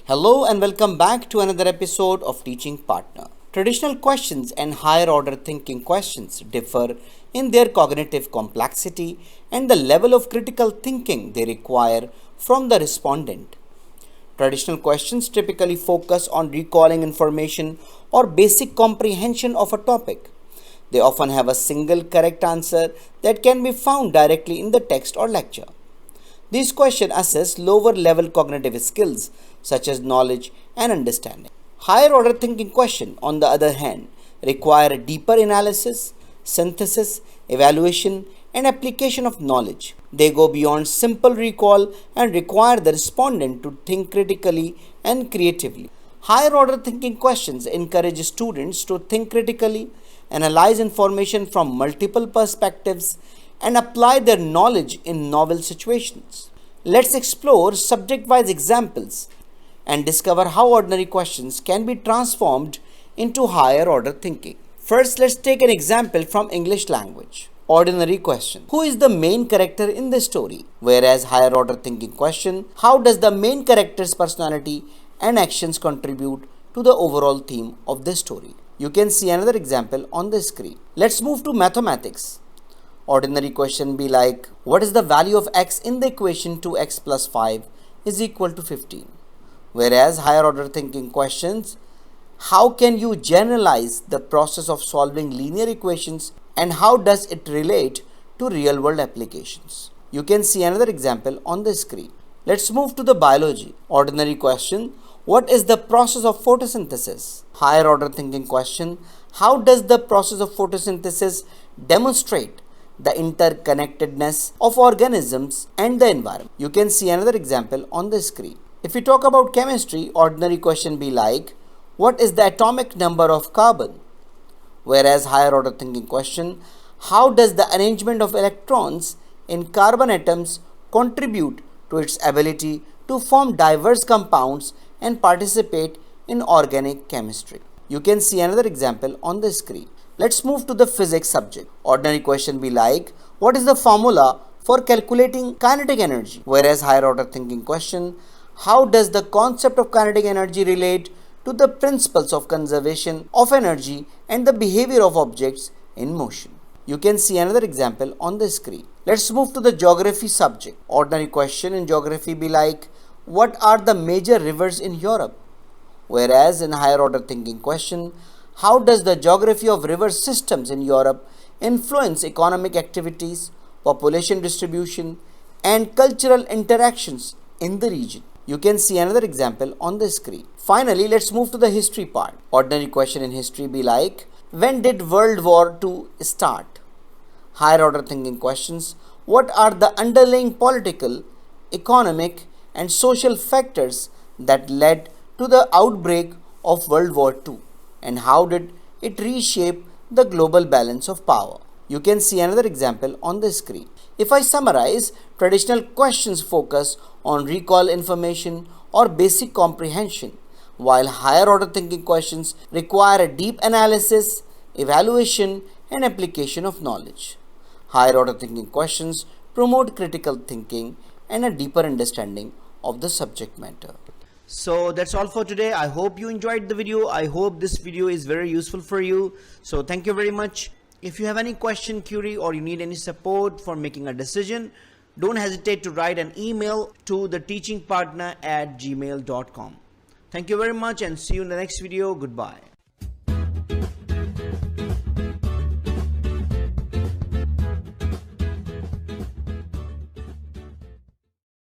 Hello and welcome back to another episode of Teaching Partner. Traditional questions and higher order thinking questions differ in their cognitive complexity and the level of critical thinking they require from the respondent. Traditional questions typically focus on recalling information or basic comprehension of a topic. They often have a single correct answer that can be found directly in the text or lecture. These questions assess lower level cognitive skills such as knowledge and understanding. Higher order thinking questions, on the other hand, require deeper analysis, synthesis, evaluation, and application of knowledge. They go beyond simple recall and require the respondent to think critically and creatively. Higher order thinking questions encourage students to think critically, analyze information from multiple perspectives, and apply their knowledge in novel situations. Let's explore subject-wise examples and discover how ordinary questions can be transformed into higher order thinking. First, let's take an example from English language. Ordinary question: who is the main character in the story? Whereas higher order thinking question: how does the main character's personality and actions contribute to the overall theme of the story? You can see another example on the screen. Let's move to mathematics. Ordinary question be like, what is the value of x in the equation 2x plus 5 is equal to 15? Whereas higher order thinking questions, how can you generalize the process of solving linear equations and how does it relate to real world applications? You can see another example on the screen. Let's move to the biology. Ordinary question: what is the process of photosynthesis? Higher order thinking question: how does the process of photosynthesis demonstrate the interconnectedness of organisms and the environment? You can see another example on the screen. If we talk about chemistry, ordinary question be like, what is the atomic number of carbon? Whereas higher order thinking question: how does the arrangement of electrons in carbon atoms contribute to its ability to form diverse compounds and participate in organic chemistry? You can see another example on the screen. Let's move to the physics subject. Ordinary question be like, what is the formula for calculating kinetic energy? Whereas higher order thinking question: how does the concept of kinetic energy relate to the principles of conservation of energy and the behavior of objects in motion? You can see another example on the screen. Let's move to the geography subject. Ordinary question in geography be like, what are the major rivers in Europe? Whereas in higher order thinking question, how does the geography of river systems in Europe influence economic activities, population distribution, and cultural interactions in the region? You can see another example on the screen. Finally, let's move to the history part. Ordinary question in history be like, when did World War II start? Higher order thinking questions: what are the underlying political, economic, and social factors that led to the outbreak of World War II? And how did it reshape the global balance of power? You can see another example on the screen. If I summarize, traditional questions focus on recall information or basic comprehension, while higher order thinking questions require a deep analysis, evaluation, and application of knowledge. Higher order thinking questions promote critical thinking and a deeper understanding of the subject matter. So that's all for today. I hope you enjoyed the video. I hope this video is very useful for you. So thank you very much. If you have any question, query, or you need any support for making a decision, don't hesitate to write an email to theteachingpartner@gmail.com. Thank you very much and see you in the next video. Goodbye.